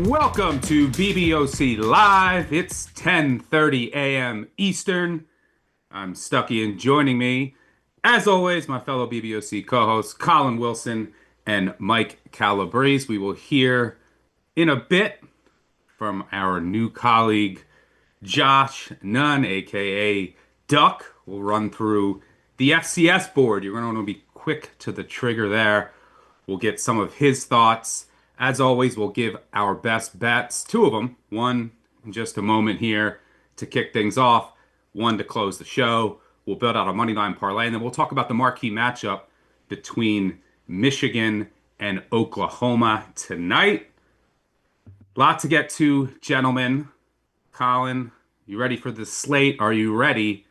Welcome to BBOC Live. It's 10:30 a.m. Eastern. I'm Stuckey, and joining me, as always, my fellow BBOC co-hosts Collin Wilson and Mike Calabrese. We will hear in a bit from our new colleague Josh Nunn, aka Duck. We'll run through the FCS board. You're going to want to be quick to the trigger there. We'll get some of his thoughts. As always, we'll give our best bets, two of them, one in just a moment here to kick things off, one to close the show. We'll build out a Moneyline parlay, and then we'll talk about the marquee matchup between Michigan and Oklahoma tonight. Lot to get to, gentlemen. Collin, you ready for the slate? Are you ready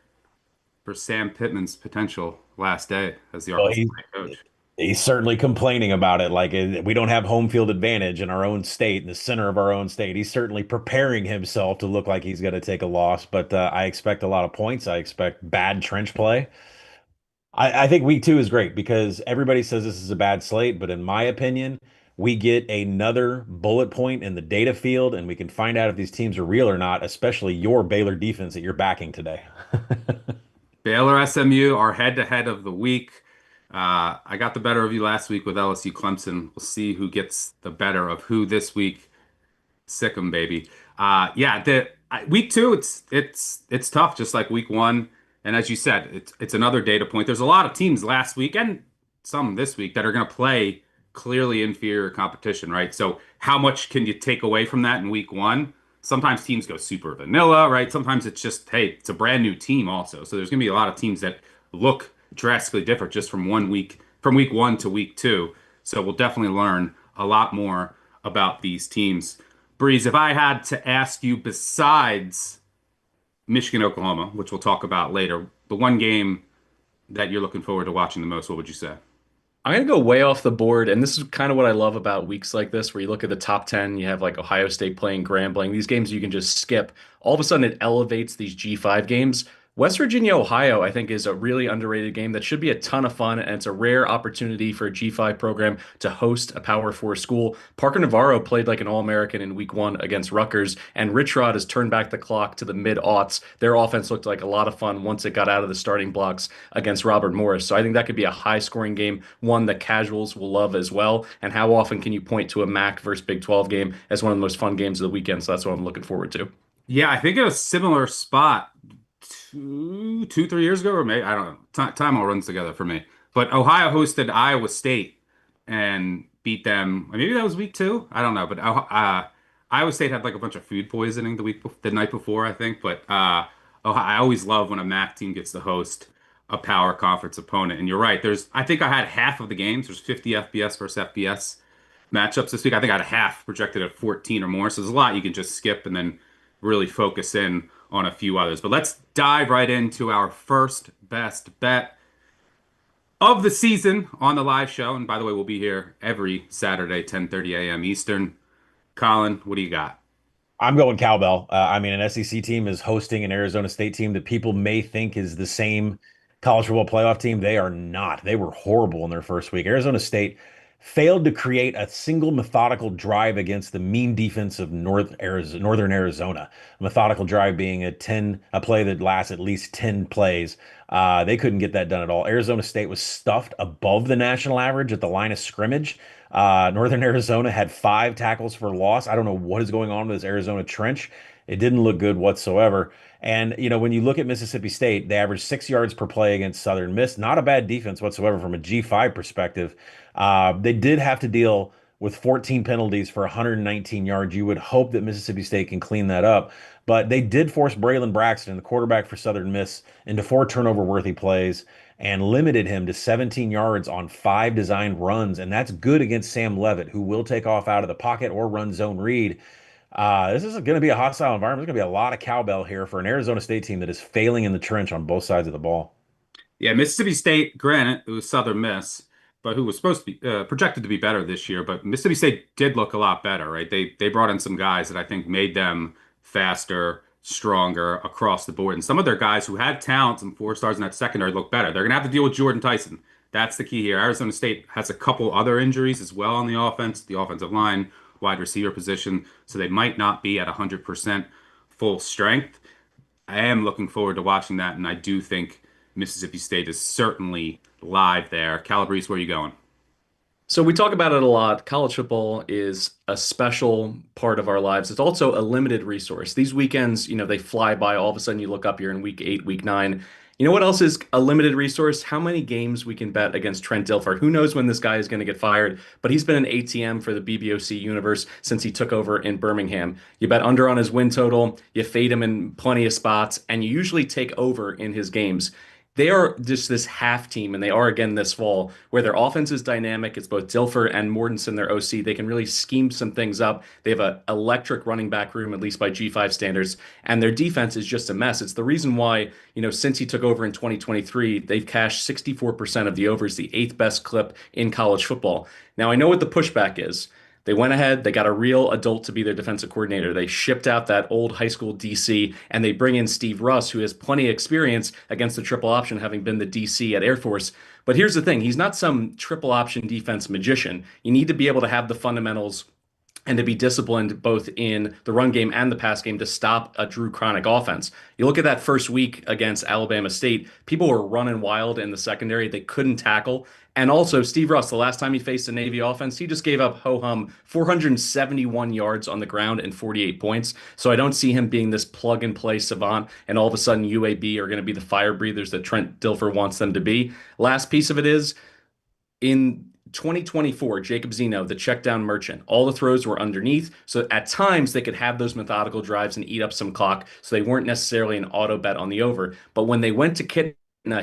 for Sam Pittman's potential last day as the Well, Arkansas State coach? he's certainly complaining about it. Like we don't have home field advantage in our own state, in the center of our own state. He's certainly preparing himself to look like he's going to take a loss. But I expect a lot of points. I expect bad trench play. I think week two is great because everybody says this is a bad slate, but in my opinion, we get another bullet point in the data field, and we can find out if these teams are real or not, especially your Baylor defense that you're backing today. Baylor SMU are head-to-head of the week. I got the better of you last week with LSU Clemson. We'll see who gets the better of who this week. Sick 'em, baby. Yeah, week two, it's tough, just like week one. And as you said, it's another data point. There's a lot of teams last week and some this week that are going to play clearly inferior competition, right? So how much can you take away from that in week one? Sometimes teams go super vanilla, right? Sometimes it's just, hey, it's a brand new team also. So there's going to be a lot of teams that look drastically different just from from week one to week two. So we'll definitely learn a lot more about these teams. Breeze, if I had to ask you, besides Michigan, Oklahoma, which we'll talk about later, the one game that you're looking forward to watching the most, what would you say? I'm gonna go way off the board, and this is kind of what I love about weeks like this, where you look at the top 10, you have like Ohio State playing Grambling, these games you can just skip. All of a sudden, it elevates these G5 games. West Virginia, Ohio, I think, is a really underrated game that should be a ton of fun, and it's a rare opportunity for a G5 program to host a Power 4 school. Parker Navarro played like an All-American in week one against Rutgers, and Rich Rod has turned back the clock to the mid-aughts. Their offense looked like a lot of fun once it got out of the starting blocks against Robert Morris. So I think that could be a high-scoring game, one that casuals will love as well. And how often can you point to a MAC versus Big 12 game as one of the most fun games of the weekend? So that's what I'm looking forward to. Yeah, I think in a similar spot 3 years ago, or maybe I don't know. Time all runs together for me. But Ohio hosted Iowa State and beat them. Maybe that was week two. I don't know. But Iowa State had like a bunch of food poisoning the night before, I think. But I always love when a MAC team gets to host a power conference opponent. And you're right. I think I had half of the games. There's 50 FBS versus FBS matchups this week. I think I had half projected at 14 or more. So there's a lot you can just skip and then really focus in on a few others. But let's dive right into our first best bet of the season on the live show. And by the way, we'll be here every Saturday, 10:30 a.m. Eastern. Collin, what do you got? I'm going cowbell. I mean, an SEC team is hosting an Arizona State team that people may think is the same college football playoff team. They are not. They were horrible in their first week. Arizona State failed to create a single methodical drive against the mean defense of Northern Arizona. A methodical drive being a play that lasts at least 10 plays. They couldn't get that done at all. Arizona State was stuffed above the national average at the line of scrimmage. Northern Arizona had 5 tackles for loss. I don't know what is going on with this Arizona trench. It didn't look good whatsoever. And, when you look at Mississippi State, they averaged 6 yards per play against Southern Miss. Not a bad defense whatsoever from a G5 perspective. They did have to deal with 14 penalties for 119 yards. You would hope that Mississippi State can clean that up. But they did force Braylon Braxton, the quarterback for Southern Miss, into 4 turnover-worthy plays and limited him to 17 yards on 5 designed runs. And that's good against Sam Levitt, who will take off out of the pocket or run zone read. This is going to be a hostile environment. There's going to be a lot of cowbell here for an Arizona State team that is failing in the trench on both sides of the ball. Yeah, Mississippi State, granted, it was Southern Miss, but who was supposed to be projected to be better this year. But Mississippi State did look a lot better, right? They brought in some guys that I think made them faster, stronger across the board. And some of their guys who had talent and 4 stars in that secondary look better. They're going to have to deal with Jordan Tyson. That's the key here. Arizona State has a couple other injuries as well on the offense. The offensive line wide receiver position, so they might not be at 100% full strength. I am looking forward to watching that, and I do think Mississippi State is certainly live there. Calabrese, where are you going? So we talk about it a lot. College football is a special part of our lives. It's also a limited resource. These weekends, they fly by. All of a sudden, you look up, you're in week 8, week 9. You know what else is a limited resource? How many games we can bet against Trent Dilfer? Who knows when this guy is going to get fired? But he's been an ATM for the BBOC universe since he took over in Birmingham. You bet under on his win total, you fade him in plenty of spots, and you usually take over in his games. They are just this half team, and they are again this fall, where their offense is dynamic. It's both Dilfer and Mortensen, their OC. They can really scheme some things up. They have an electric running back room, at least by G5 standards, and their defense is just a mess. It's the reason why, since he took over in 2023, they've cashed 64% of the overs, the eighth best clip in college football. Now, I know what the pushback is. They went ahead, they got a real adult to be their defensive coordinator. They shipped out that old high school DC, and they bring in Steve Russ, who has plenty of experience against the triple option, having been the DC at Air Force. But here's the thing, he's not some triple option defense magician. You need to be able to have the fundamentals and to be disciplined both in the run game and the pass game to stop a Drew Cronic offense. You look at that first week against Alabama State, people were running wild in the secondary. They couldn't tackle. And also, Steve Russ, the last time he faced a Navy offense, he just gave up ho-hum 471 yards on the ground and 48 points. So I don't see him being this plug-and-play savant, and all of a sudden UAB are going to be the fire breathers that Trent Dilfer wants them to be. Last piece of it is, in 2024, Jacob Zeno, the check down merchant, all the throws were underneath. So at times they could have those methodical drives and eat up some clock. So they weren't necessarily an auto bet on the over. But when they went to Kit,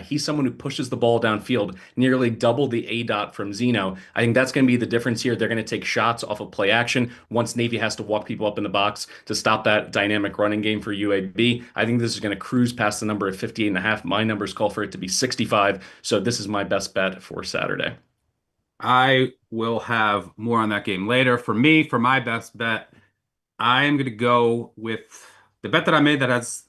he's someone who pushes the ball downfield, nearly double the A dot from Zeno. I think that's going to be the difference here. They're going to take shots off of play action once Navy has to walk people up in the box to stop that dynamic running game for UAB. I think this is going to cruise past the number of 58.5. My numbers call for it to be 65. So this is my best bet for Saturday. I will have more on that game later. For me, for my best bet, I am going to go with the bet that I made that's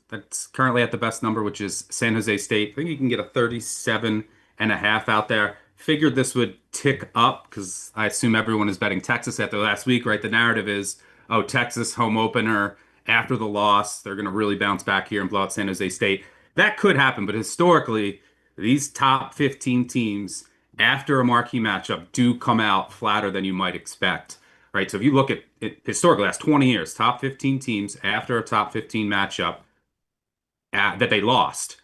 currently at the best number, which is San Jose State. I think you can get a 37.5 out there. Figured this would tick up because I assume everyone is betting Texas after last week, right? The narrative is, oh, Texas home opener after the loss, they're going to really bounce back here and blow out San Jose State. That could happen, but historically, these top 15 teams after a marquee matchup do come out flatter than you might expect, right? So if you look at it historically, last 20 years, top 15 teams after a top 15 matchup that they lost,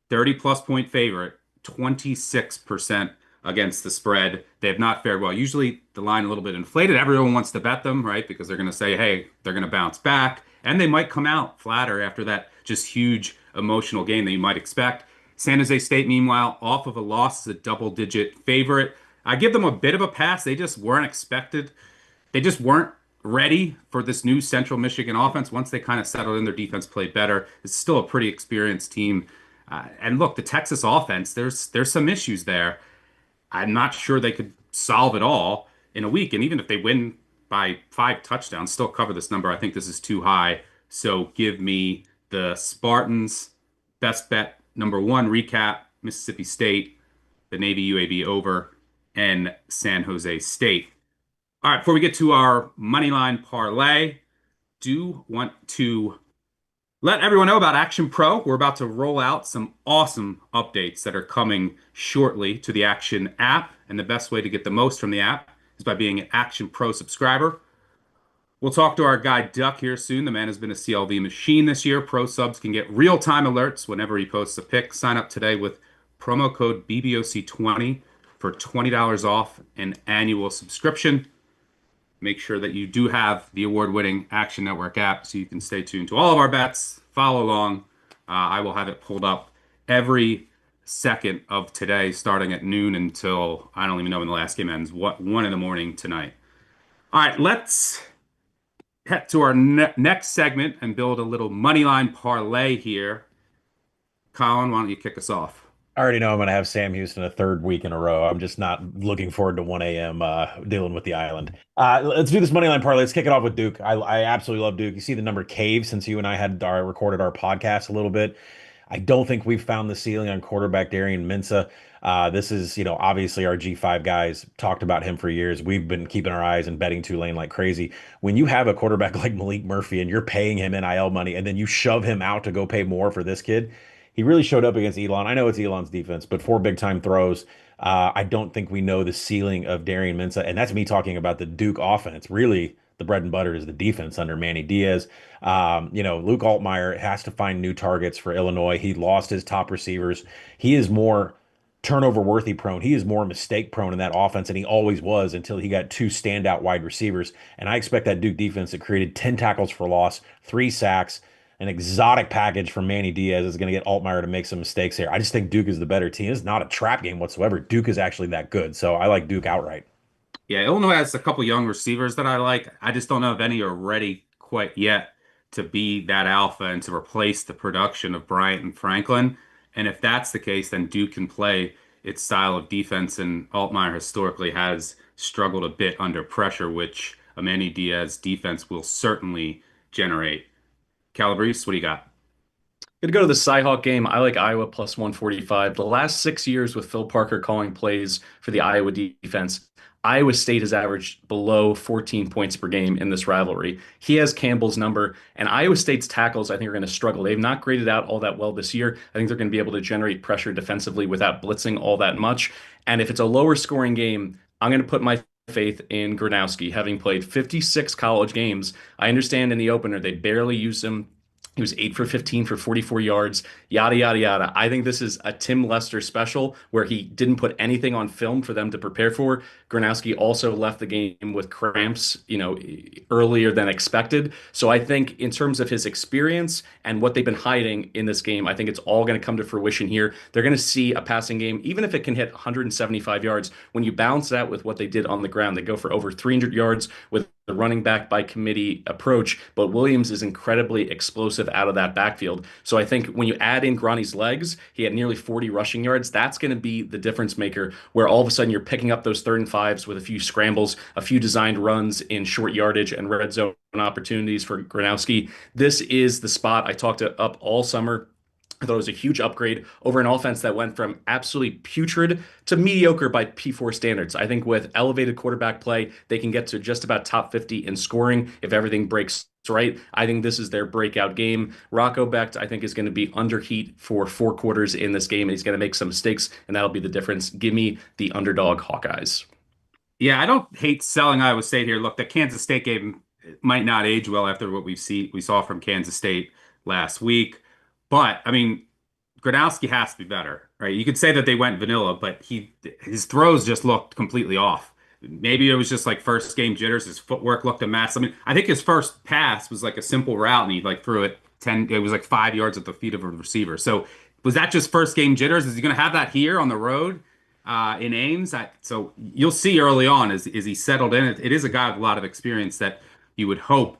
30 plus point favorite, 26% against the spread. They have not fared well. Usually the line a little bit inflated. Everyone wants to bet them, right? Because they're going to say, hey, they're going to bounce back. And they might come out flatter after that just huge emotional game that you might expect. San Jose State, meanwhile, off of a loss, is a double-digit favorite. I give them a bit of a pass. They just weren't expected. They just weren't ready for this new Central Michigan offense. Once they kind of settled in, their defense played better. It's still a pretty experienced team. And look, the Texas offense, there's some issues there. I'm not sure they could solve it all in a week. And even if they win by 5 touchdowns, still cover this number. I think this is too high. So give me the Spartans. Best bet number 1 recap, Mississippi State, the Navy UAB over, and San Jose State. All right, before we get to our Moneyline parlay, do want to let everyone know about Action Pro. We're about to roll out some awesome updates that are coming shortly to the Action app, and the best way to get the most from the app is by being an Action Pro subscriber. We'll talk to our guy Duck here soon. The man has been a CLV machine this year. Pro subs can get real-time alerts whenever he posts a pick. Sign up today with promo code BBOC20 for $20 off an annual subscription. Make sure that you do have the award-winning Action Network app so you can stay tuned to all of our bets. Follow along. I will have it pulled up every second of today, starting at noon until, I don't even know when the last game ends, 1 in the morning tonight. All right, let's head to our next segment and build a little Moneyline parlay here. Collin, why don't you kick us off? I already know I'm going to have Sam Houston a third week in a row. I'm just not looking forward to 1 a.m. Dealing with the island. Let's do this money line parlay. Let's kick it off with Duke. I absolutely love Duke. You see the number cave since you and I had recorded our podcast a little bit. I don't think we've found the ceiling on quarterback Darian Minsa. This is, obviously our G5 guys talked about him for years. We've been keeping our eyes and betting Tulane like crazy. When you have a quarterback like Malik Murphy and you're paying him NIL money and then you shove him out to go pay more for this kid, he really showed up against Elon. I know it's Elon's defense, but 4 big time throws. I don't think we know the ceiling of Darian Minsa, and that's me talking about the Duke offense. Really, the bread and butter is the defense under Manny Diaz. Luke Altmaier has to find new targets for Illinois. He lost his top receivers. He is more turnover worthy prone. He is more mistake prone in that offense, and he always was until he got two standout wide receivers. And I expect that Duke defense that created 10 tackles for loss, 3 sacks, an exotic package from Manny Diaz is going to get Altmaier to make some mistakes here. I just think Duke is the better team. It's not a trap game whatsoever. Duke is actually that good. So I like Duke outright. Yeah, Illinois has a couple young receivers that I like. I just don't know if any are ready quite yet to be that alpha and to replace the production of Bryant and Franklin. And if that's the case, then Duke can play its style of defense. And Altmaier historically has struggled a bit under pressure, which a Manny Diaz defense will certainly generate. Calabrese, what do you got? Gonna go to the Cyhawk game. I like Iowa plus 145. The last 6 years with Phil Parker calling plays for the Iowa defense, Iowa State has averaged below 14 points per game in this rivalry. He has Campbell's number, and Iowa State's tackles, I think, are going to struggle. They've not graded out all that well this year. I think they're going to be able to generate pressure defensively without blitzing all that much. And if it's a lower scoring game, I'm going to put my faith in Gronowski, having played 56 college games. I understand in the opener they barely used him. He was 8 for 15 for 44 yards, yada, yada, yada. I think this is a Tim Lester special where he didn't put anything on film for them to prepare for. Gronowski also left the game with cramps, earlier than expected. So I think in terms of his experience and what they've been hiding in this game, I think it's all going to come to fruition here. They're going to see a passing game, even if it can hit 175 yards. When you balance that with what they did on the ground, they go for over 300 yards with the running back by committee approach, but Williams is incredibly explosive out of that backfield. So I think when you add in Gronny's legs, he had nearly 40 rushing yards. That's going to be the difference maker, where all of a sudden you're picking up those 3rd and 5s with a few scrambles, a few designed runs in short yardage and red zone opportunities for Gronowski. This is the spot I talked up all summer. I thought it was a huge upgrade over an offense that went from absolutely putrid to mediocre by P4 standards. I think with elevated quarterback play, they can get to just about top 50 in scoring if everything breaks right. I think this is their breakout game. Rocco Becht, I think, is going to be under heat for 4 quarters in this game, and he's going to make some mistakes, and that'll be the difference. Give me the underdog Hawkeyes. Yeah, I don't hate selling Iowa State here. Look, the Kansas State game might not age well after what we saw from Kansas State last week. But I mean, Gronowski has to be better, right? You could say that they went vanilla, but his throws just looked completely off. Maybe it was just like first game jitters. His footwork looked a mess. I mean, I think his first pass was like a simple route, and he like threw it 10. It was like 5 yards at the feet of a receiver. So was that just first game jitters? Is he going to have that here on the road in Ames? So you'll see early on as he settled in. It is a guy with a lot of experience that you would hope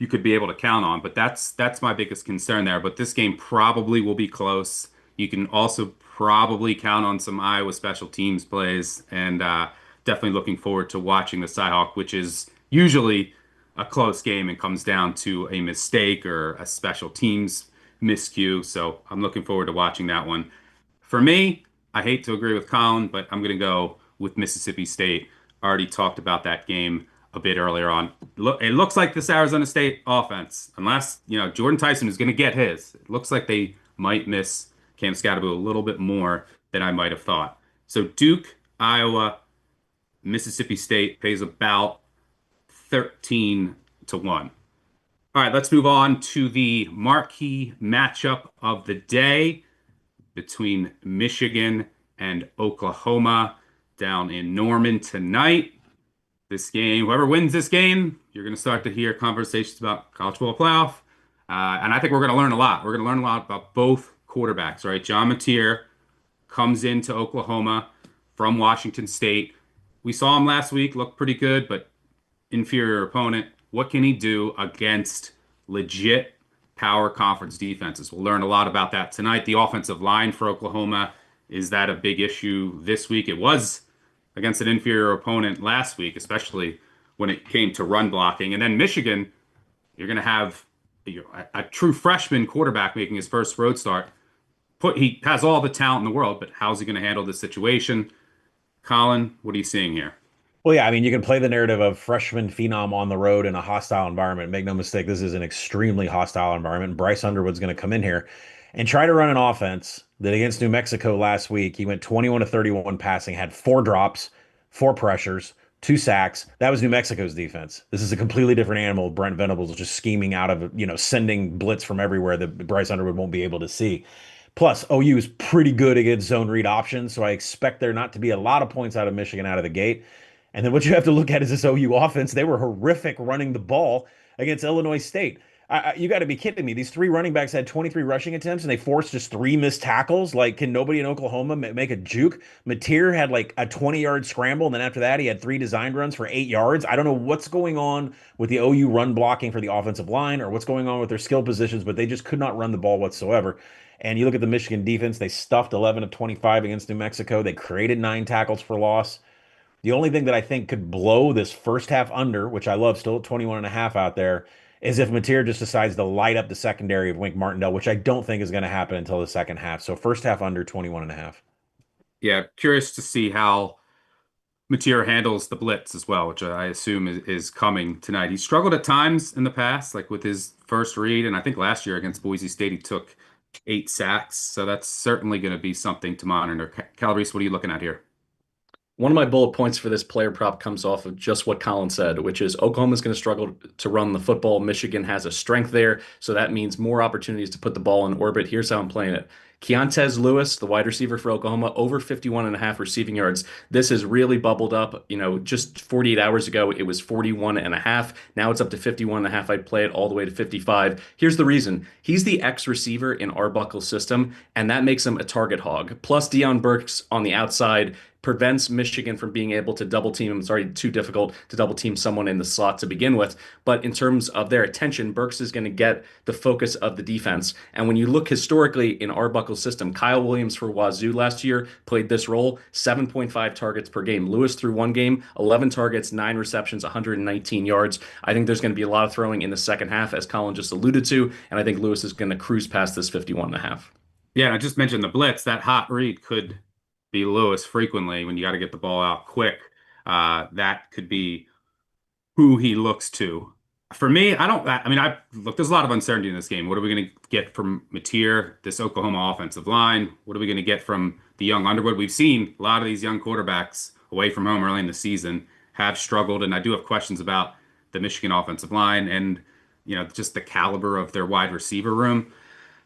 you could be able to count on. But that's my biggest concern there. But this game probably will be close. You can also probably count on some Iowa special teams plays, and definitely looking forward to watching the Cyhawk, which is usually a close game and comes down to a mistake or a special teams miscue. So I'm looking forward to watching that one. For me, I hate to agree with Collin, but I'm going to go with Mississippi State. Already talked about that game a bit earlier on. Look, it looks like this Arizona State offense, unless Jordan Tyson is going to get his, it looks like they might miss Cam Scatterbo a little bit more than I might have thought. So Duke, Iowa, Mississippi State pays about 13-1. All right, let's move on to the marquee matchup of the day between Michigan and Oklahoma down in Norman tonight. This game, whoever wins this game, you're going to start to hear conversations about college football playoff. And I think we're going to learn a lot. We're going to learn a lot about both quarterbacks, right? John Mateer comes into Oklahoma from Washington State. We saw him last week, looked pretty good, but inferior opponent. What can he do against legit power conference defenses? We'll learn a lot about that tonight. The offensive line for Oklahoma, is that a big issue this week? It was against an inferior opponent last week, especially when it came to run blocking. And then Michigan, you're going to have a true freshman quarterback making his first road start. he has all the talent in the world, but how's he going to handle this situation? Colin, what are you seeing here? Well, yeah, I mean, you can play the narrative of freshman phenom on the road in a hostile environment. Make no mistake, this is an extremely hostile environment. Bryce Underwood's going to come in here and try to run an offense that against New Mexico last week, he went 21 to 31 passing, had 4 drops, 4 pressures, 2 sacks. That was New Mexico's defense. This is a completely different animal. Brent Venables just scheming out of, sending blitz from everywhere that Bryce Underwood won't be able to see. Plus, OU is pretty good against zone read options, so I expect there not to be a lot of points out of Michigan out of the gate. And then what you have to look at is this OU offense. They were horrific running the ball against Illinois State. You got to be kidding me. These 3 running backs had 23 rushing attempts and they forced just 3 missed tackles. Like, can nobody in Oklahoma make a juke? Mateer had like a 20-yard scramble, and then after that, he had 3 designed runs for 8 yards. I don't know what's going on with the OU run blocking for the offensive line or what's going on with their skill positions, but they just could not run the ball whatsoever. And you look at the Michigan defense, they stuffed 11 of 25 against New Mexico. They created 9 tackles for loss. The only thing that I think could blow this first half under, which I love, still at 21.5 out there, is if Mateer just decides to light up the secondary of Wink Martindale, which I don't think is going to happen until the second half. So first half under 21.5. Yeah, curious to see how Mateer handles the blitz as well, which I assume is coming tonight. He struggled at times in the past, like with his first read, and I think last year against Boise State he took 8 sacks. So that's certainly going to be something to monitor. Calabrese, what are you looking at here? One of my bullet points for this player prop comes off of just what Colin said, which is Oklahoma's going to struggle to run the football. Michigan has a strength there, so that means more opportunities to put the ball in orbit. Here's how I'm playing it. Keontez Lewis, the wide receiver for Oklahoma, over 51.5 receiving yards. This has really bubbled up. Just 48 hours ago, it was 41.5. Now it's up to 51.5. I'd play it all the way to 55. Here's the reason. He's the X receiver in Arbuckle's system, and that makes him a target hog. Plus, Deion Burks on the outside prevents Michigan from being able to double team him. It's already too difficult to double team someone in the slot to begin with. But in terms of their attention, Burks is going to get the focus of the defense. And when you look historically in Arbuckle's system, Kyle Williams for Wazoo last year played this role, 7.5 targets per game. Lewis through one game, 11 targets, 9 receptions, 119 yards. I think there's going to be a lot of throwing in the second half, as Colin just alluded to. And I think Lewis is going to cruise past this 51.5. Yeah, and I just mentioned the blitz. That hot read could be Lewis frequently when you got to get the ball out quick. That could be who he looks to. For me, look, there's a lot of uncertainty in this game. What are we going to get from Mateer, this Oklahoma offensive line? What are we going to get from the young Underwood? We've seen a lot of these young quarterbacks away from home early in the season have struggled, and I do have questions about the Michigan offensive line and just the caliber of their wide receiver room.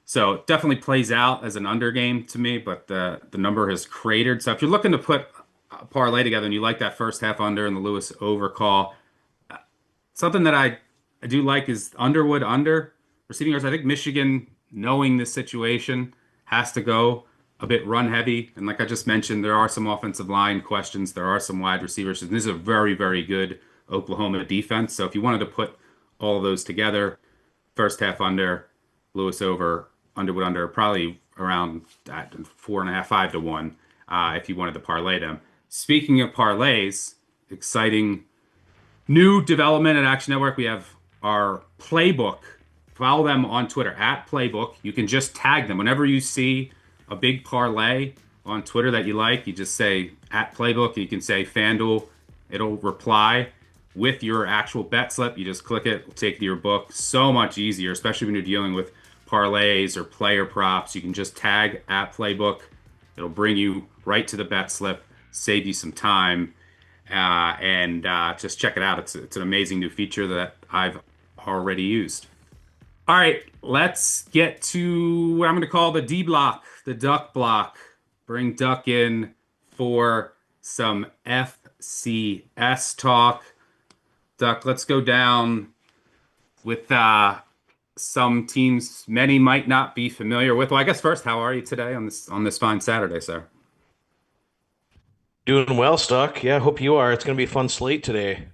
So it definitely plays out as an under game to me, but the number has cratered. So if you're looking to put a parlay together and you like that first half under and the Lewis over call, something that I do like is Underwood under receiving yards. I think Michigan, knowing this situation, has to go a bit run heavy. And like I just mentioned, there are some offensive line questions. There are some wide receivers. And this is a very, very good Oklahoma defense. So if you wanted to put all of those together, first half under, Lewis over, Underwood under, probably around 4.5, 5 to 1, if you wanted to parlay them. Speaking of parlays, exciting new development at Action Network. We have our playbook. Follow them on Twitter at Playbook. You can just tag them whenever you see a big parlay on Twitter that you like. You just say at Playbook. You can say FanDuel. It'll reply with your actual bet slip. You just click it, it'll take you to your book. So much easier, especially when you're dealing with parlays or player props. You can just tag at Playbook. It'll bring you right to the bet slip, save you some time, and just check it out. It's an amazing new feature that I've already used. All right, let's get to what I'm going to call the D block, the Duck block. Bring Duck in for some FCS talk. Duck, let's go down with some teams many might not be familiar with. Well, I guess first, how are you today on this fine Saturday, sir? Doing well, Stuck. Yeah, hope you are. It's going to be a fun slate today.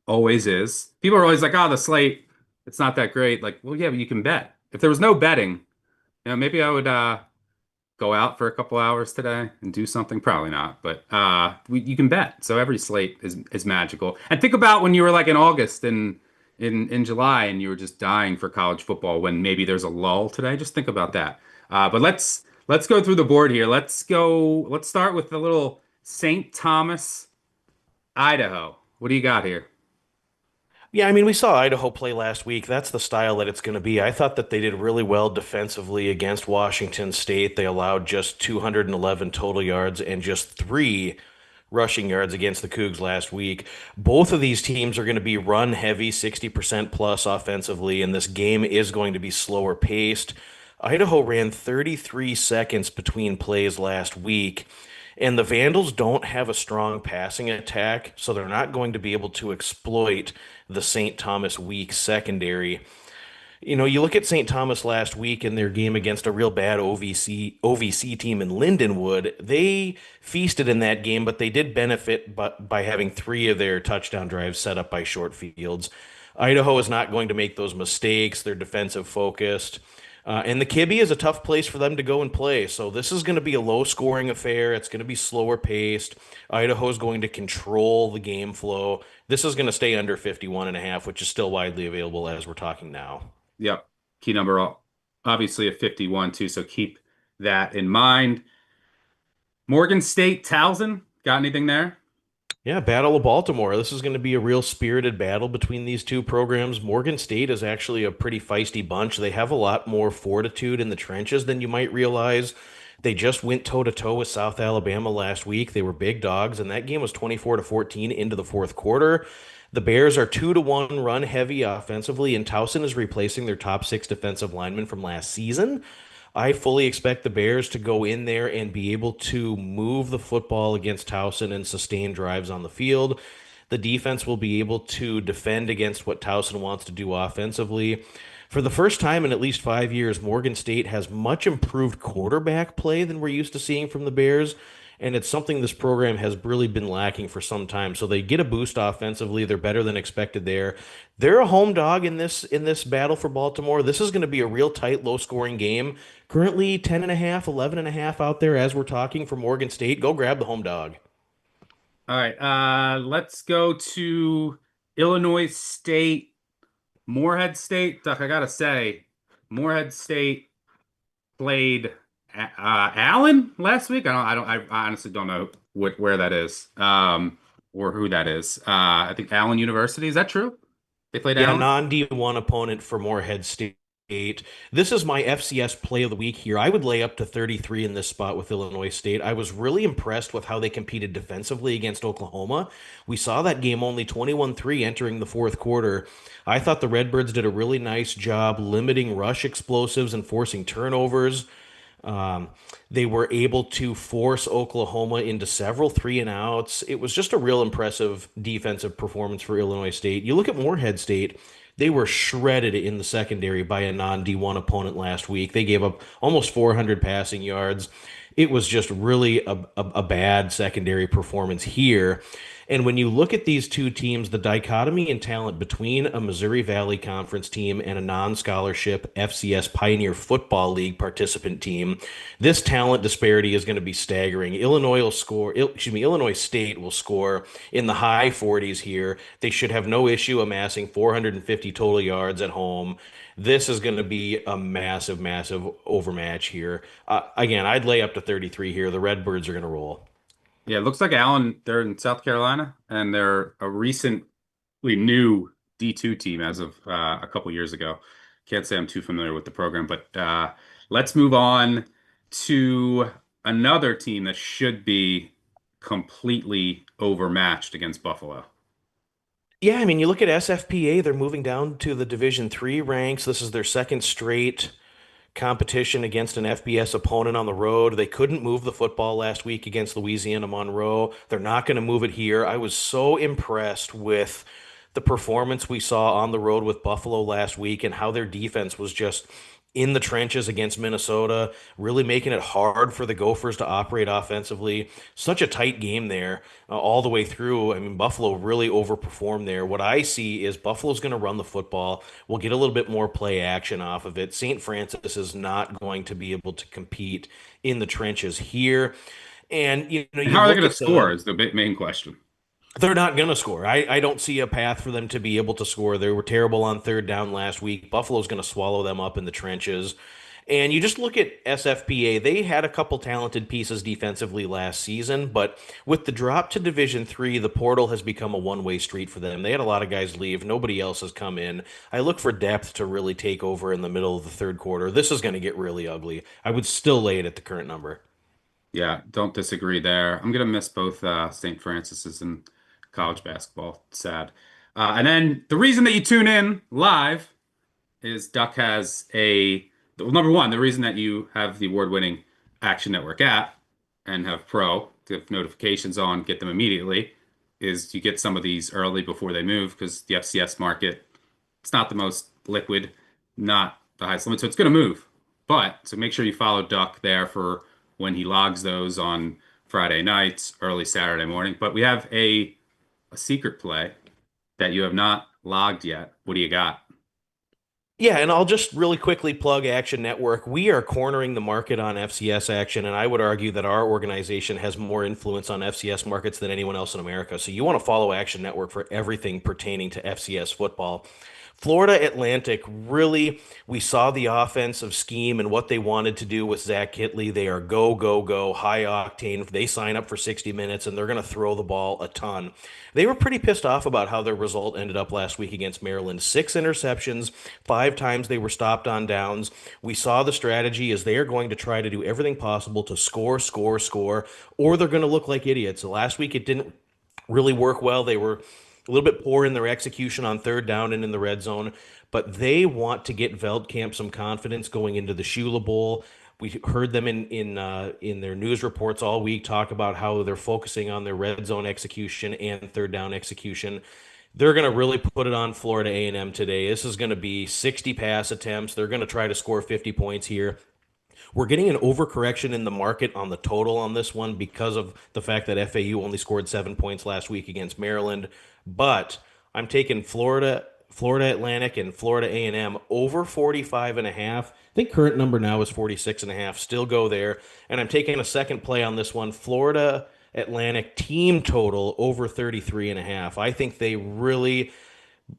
Always is. People are always like, "Oh, the slate, it's not that great." Like, well, yeah, but you can bet. If there was no betting, maybe I would go out for a couple hours today and do something. Probably not, but you can bet. So every slate is magical. And think about when you were like in August and in July and you were just dying for college football when maybe there's a lull today. Just think about that. But let's Let's go through the board here. Let's start with the little St. Thomas, Idaho. What do you got here? Yeah, I mean, we saw Idaho play last week. That's the style that it's going to be. I thought that they did really well defensively against Washington State. They allowed just 211 total yards and just three rushing yards against the Cougs last week. Both of these teams are going to be run heavy, 60% plus offensively, and this game is going to be slower paced. Idaho ran 33 seconds between plays last week. And the Vandals don't have a strong passing attack, so they're not going to be able to exploit the St. Thomas weak secondary. You know, you look at St. Thomas last week in their game against a real bad OVC team in Lindenwood. They feasted in that game, but they did benefit by having three of their touchdown drives set up by short fields. Idaho is not going to make those mistakes. They're defensive focused. And the Kibbe is a tough place for them to go and play. So this is going to be a low scoring affair. It's going to be slower paced. Idaho is going to control the game flow. This is going to stay under 51.5, which is still widely available as we're talking now. Yep. Key number, obviously a 51 too, so keep that in mind. Morgan State, Towson, got anything there? Yeah, Battle of Baltimore. This is going to be a real spirited battle between these two programs. Morgan State is actually a pretty feisty bunch. They have a lot more fortitude in the trenches than you might realize. They just went toe-to-toe with South Alabama last week. They were big dogs, and that game was 24-14 into the fourth quarter. The Bears are 2-1 run heavy offensively, and Towson is replacing their top six defensive linemen from last season. I fully expect the Bears to go in there and be able to move the football against Towson and sustain drives on the field. The defense will be able to defend against what Towson wants to do offensively. For the first time in at least 5 years, Morgan State has much improved quarterback play than we're used to seeing from the Bears, and it's something this program has really been lacking for some time. So they get a boost offensively. They're better than expected there. They're a home dog in this battle for Baltimore. This is going to be a real tight, low-scoring game. Currently 10.5, 11.5 out there as we're talking for Morgan State. Go grab the home dog. All right, let's go to Illinois State, Morehead State. Duck, I gotta say, Morehead State played Allen last week. I honestly don't know where that is, or who that is. I think Allen University. Is that true? They played Yeah, Allen. non-D1 opponent for Morehead State. This is my FCS play of the week here. I would lay up to 33 in this spot with Illinois State. I was really impressed with how they competed defensively against Oklahoma. We saw that game only 21-3 entering the fourth quarter. I thought the Redbirds did a really nice job limiting rush explosives and forcing turnovers. Um, they were able to force Oklahoma into several three and outs. It was just a real impressive defensive performance for Illinois State. You look at Morehead State, they were shredded in the secondary by a non-D1 opponent last week. They gave up almost 400 passing yards. It was just really a bad secondary performance here. And when you look at these two teams, the dichotomy in talent between a Missouri Valley Conference team and a non-scholarship FCS Pioneer Football League participant team, this talent disparity is going to be staggering. Illinois State will score in the high 40s here. They should have no issue amassing 450 total yards at home. This is going to be a massive, massive overmatch here. Again, I'd lay up to 33 here. The Redbirds are going to roll. Yeah, it looks like Allen, they're in South Carolina, and they're a recently new D2 team as of a couple years ago. Can't say I'm too familiar with the program, but let's move on to another team that should be completely overmatched against Buffalo. Yeah, I mean, you look at SFPA, they're moving down to the Division III ranks. This is their second straight competition against an FBS opponent on the road. They couldn't move the football last week against Louisiana Monroe. They're not going to move it here. I was so impressed with the performance we saw on the road with Buffalo last week and how their defense was just in the trenches against Minnesota, really making it hard for the Gophers to operate offensively. Such a tight game there all the way through. I mean, Buffalo really overperformed there. What I see is Buffalo's going to run the football. We'll get a little bit more play action off of it. St. Francis is not going to be able to compete in the trenches here. And, you know, How are they going to score is the main question. They're not going to score. I don't see a path for them to be able to score. They were terrible on third down last week. Buffalo's going to swallow them up in the trenches. And you just look at SFPA, they had a couple talented pieces defensively last season, but with the drop to Division 3, the portal has become a one-way street for them. They had a lot of guys leave, nobody else has come in. I look for depth to really take over in the middle of the third quarter. This is going to get really ugly. I would still lay it at the current number. Yeah, don't disagree there. I'm gonna miss both St. Francis's and college basketball. Sad. And then the reason that you tune in live is Duck has well, number one, the reason that you have the award-winning Action Network app and have Pro to have notifications on, get them immediately, is you get some of these early before they move because the FCS market, it's not the most liquid, not the highest limit, so it's going to move. But so make sure you follow Duck there for when he logs those on Friday nights, early Saturday morning. But we have a secret play that you have not logged yet. What do you got? Yeah, and I'll just really quickly plug Action Network. We are cornering the market on FCS action, and I would argue that our organization has more influence on FCS markets than anyone else in America. So you want to follow Action Network for everything pertaining to FCS football. Florida Atlantic, really, we saw the offensive scheme and what they wanted to do with Zach Kitley. They are go, go, go, high octane. They sign up for 60 minutes and they're going to throw the ball a ton. They were pretty pissed off about how their result ended up last week against Maryland. 6 interceptions, 5 times they were stopped on downs. We saw the strategy is they are going to try to do everything possible to score, score, score, or they're going to look like idiots. Last week it didn't really work well. They were a little bit poor in their execution on third down and in the red zone, but they want to get Veldkamp some confidence going into the Shula Bowl. We heard them in their news reports all week talk about how they're focusing on their red zone execution and third down execution. They're going to really put it on Florida A&M today. This is going to be 60 pass attempts. They're going to try to score 50 points here. We're getting an overcorrection in the market on the total on this one because of the fact that FAU only scored 7 points last week against Maryland. But I'm taking Florida Atlantic, and Florida A&M over 45 and a half. I think current number now is 46 and a half. Still go there. And I'm taking a second play on this one. Florida Atlantic team total over 33 and a half. I think they really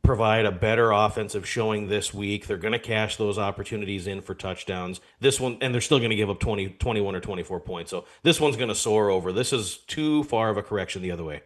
provide a better offensive showing this week. They're going to cash those opportunities in for touchdowns. This one, and they're still going to give up 20, 21 or 24 points. So this one's going to soar over. This is too far of a correction the other way.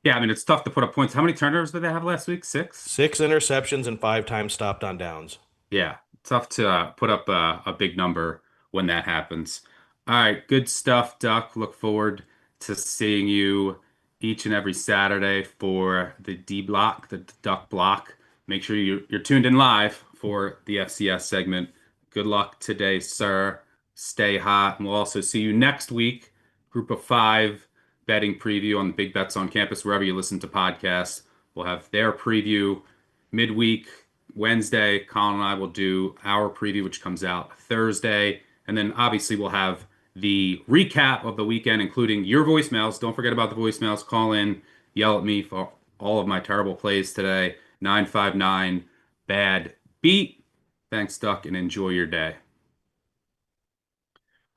Yeah, I mean, it's tough to put up points. How many turnovers did they have last week? Six? 6 interceptions and 5 times stopped on downs. Yeah, tough to put up a big number when that happens. All right, good stuff, Duck. Look forward to seeing you each and every Saturday for the D block, the Duck block. Make sure you're tuned in live for the FCS segment. Good luck today, sir. Stay hot, and we'll also see you next week. Group of 5 betting preview on the Big Bets on Campus, wherever you listen to podcasts. We'll have their preview midweek. Wednesday, Collin and I will do our preview, which comes out Thursday. And then obviously we'll have the recap of the weekend, including your voicemails. Don't forget about the voicemails. Call in, yell at me for all of my terrible plays today. 959 bad beat. Thanks, Duck, and enjoy your day.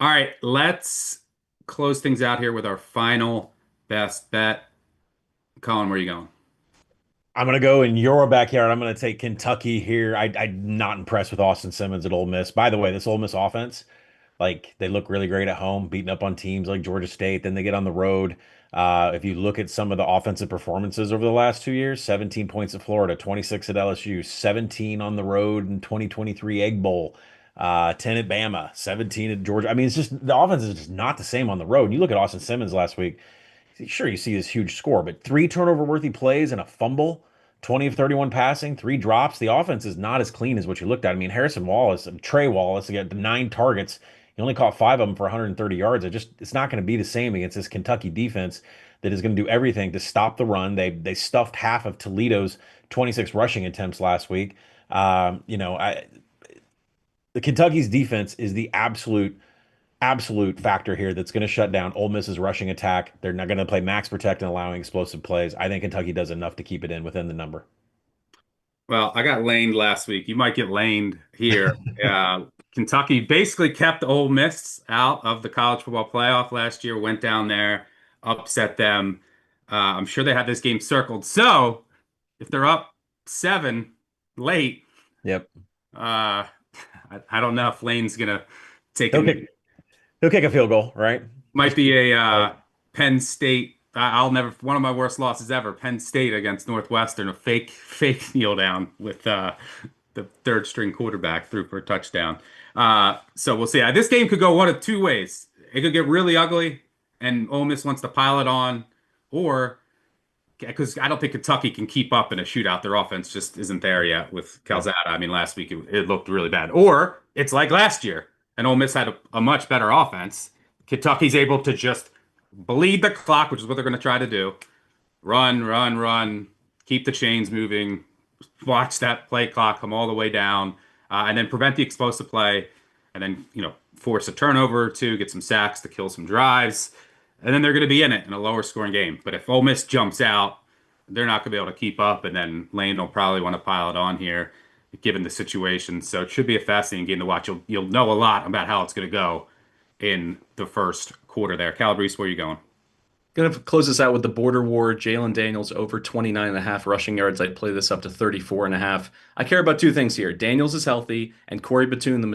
All right, let's close things out here with our final best bet. Collin, where are you going? I'm going to go in your backyard. I'm going to take Kentucky here. I'm not impressed with Austin Simmons at Ole Miss. By the way, this Ole Miss offense, like they look really great at home, beating up on teams like Georgia State. Then they get on the road. If you look at some of the offensive performances over the last 2 years, 17 points at Florida, 26 at LSU, 17 on the road in 2023 Egg Bowl, 10 at Bama, 17 at Georgia. I mean, it's just the offense is just not the same on the road. And you look at Austin Simmons last week. Sure, you see this huge score, but 3 turnover-worthy plays and a fumble, 20 of 31 passing, 3 drops. The offense is not as clean as what you looked at. I mean, Harrison Wallace and Trey Wallace, he got 9 targets. He only caught 5 of them for 130 yards. It's not going to be the same against this Kentucky defense that is going to do everything to stop the run. They stuffed half of Toledo's 26 rushing attempts last week. The Kentucky's defense is the absolute factor here that's going to shut down Ole Miss's rushing attack. They're not going to play max protect and allowing explosive plays. I think Kentucky does enough to keep it in within the number. Well, I got laned last week. You might get laned here. Kentucky basically kept Ole Miss out of the college football playoff last year, went down there, upset them. I'm sure they had this game circled. So if they're up 7 late, Yep. I I don't know if Lane's gonna take He'll an kick, he'll kick a field goal, right? might Just be a like Penn State. I'll never one of my worst losses ever. Penn State against Northwestern, a fake kneel down with the third string quarterback threw for a touchdown. So we'll see. This game could go one of two ways. It could get really ugly, and Ole Miss wants to pile it on, or because I don't think Kentucky can keep up in a shootout. Their offense just isn't there yet with Calzada. I mean, last week it looked really bad. Or it's like last year, and Ole Miss had a much better offense. Kentucky's able to just bleed the clock, which is what they're going to try to do. Run, run, run, keep the chains moving, watch that play clock come all the way down, and then prevent the explosive play, and then force a turnover or two, get some sacks to kill some drives, and then they're going to be in it in a lower scoring game. But if Ole Miss jumps out, they're not going to be able to keep up, and then Lane will probably want to pile it on here, given the situation. So it should be a fascinating game to watch. You'll know a lot about how it's going to go in the first quarter there. Calabrese, where are you going? Gonna close this out with the border war. Jalen Daniels over 29.5 rushing yards. I'd play this up to 34.5. I care about two things here. Daniels is healthy, and Corey Batoon, the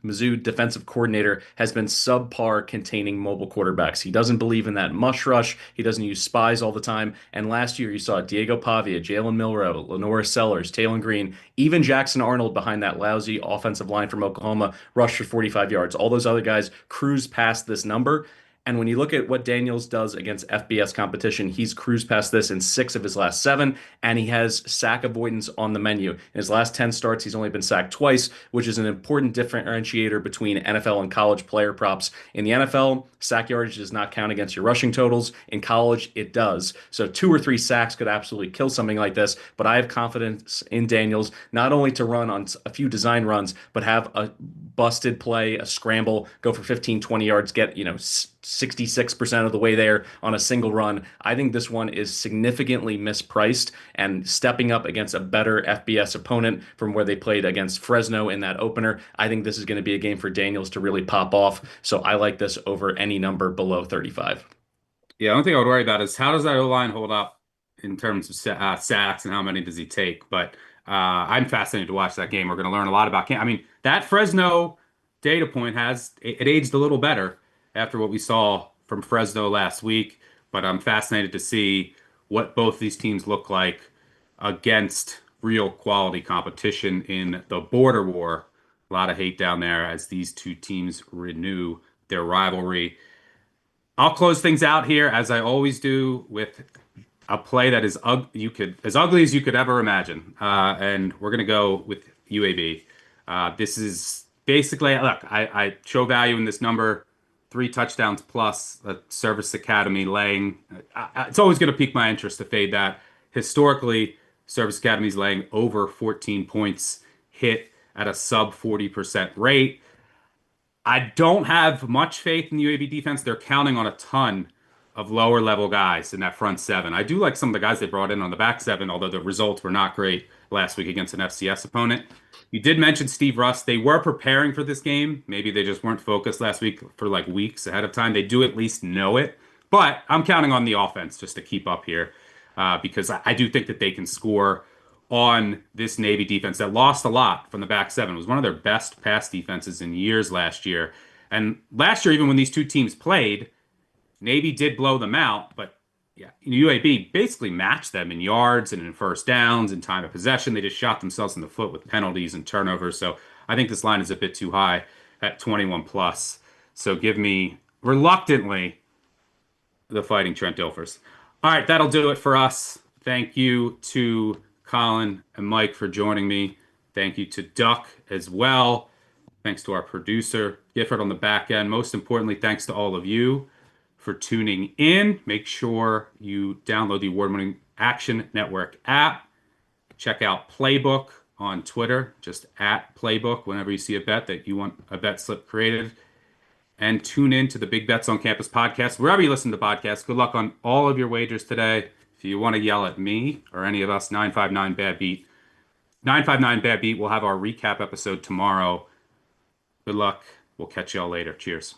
Mizzou defensive coordinator, has been subpar containing mobile quarterbacks. He doesn't believe in that mush rush. He doesn't use spies all the time. And last year, you saw Diego Pavia, Jalen Milrow, Lenora Sellers, Taylon Green, even Jackson Arnold behind that lousy offensive line from Oklahoma rush for 45 yards. All those other guys cruise past this number. And when you look at what Daniels does against FBS competition, he's cruised past this in 6 of his last 7, and he has sack avoidance on the menu. In his last 10 starts, he's only been sacked twice, which is an important differentiator between NFL and college player props. In the NFL, sack yardage does not count against your rushing totals. In college, it does. So 2 or 3 sacks could absolutely kill something like this, but I have confidence in Daniels, not only to run on a few design runs, but have a busted play, a scramble, go for 15, 20 yards, get, 66% of the way there on a single run. I think this one is significantly mispriced and stepping up against a better FBS opponent from where they played against Fresno in that opener. I think this is going to be a game for Daniels to really pop off. So I like this over any number below 35. Yeah, the only thing I would worry about is how does that O-line hold up in terms of sacks and how many does he take? But I'm fascinated to watch that game. We're going to learn a lot about Cam. I mean, that Fresno data point it aged a little better after what we saw from Fresno last week. But I'm fascinated to see what both these teams look like against real quality competition in the border war. A lot of hate down there as these two teams renew their rivalry. I'll close things out here as I always do with a play that is as ugly as you could ever imagine, and we're gonna go with UAB. This is basically look. I show value in this number, 3 touchdowns plus a Service Academy laying. It's always gonna pique my interest to fade that. Historically, Service Academy's laying over 14 points hit at a sub 40% rate. I don't have much faith in the UAB defense. They're counting on a ton of lower level guys in that front 7. I do like some of the guys they brought in on the back 7, although the results were not great last week against an FCS opponent. You did mention Steve Russ. They were preparing for this game. Maybe they just weren't focused last week for like weeks ahead of time. They do at least know it. But I'm counting on the offense just to keep up here because I do think that they can score on this Navy defense that lost a lot from the back 7. It was one of their best pass defenses in years last year. And last year, even when these two teams played, Navy did blow them out, but yeah, UAB basically matched them in yards and in first downs and time of possession. They just shot themselves in the foot with penalties and turnovers. So I think this line is a bit too high at 21 plus. So give me reluctantly the Fighting Trent Dilfers. All right, that'll do it for us. Thank you to Collin and Mike for joining me. Thank you to Duck as well. Thanks to our producer, Gifford, on the back end. Most importantly, thanks to all of you for tuning in. Make sure you download the award-winning Action Network app. Check out Playbook on Twitter, just at Playbook whenever you see a bet that you want a bet slip created. And tune in to the Big Bets on Campus podcast, wherever you listen to podcasts. Good luck on all of your wagers today. If you want to yell at me or any of us, 959 Bad Beat. 959 Bad Beat. We'll have our recap episode tomorrow. Good luck. We'll catch y'all later. Cheers.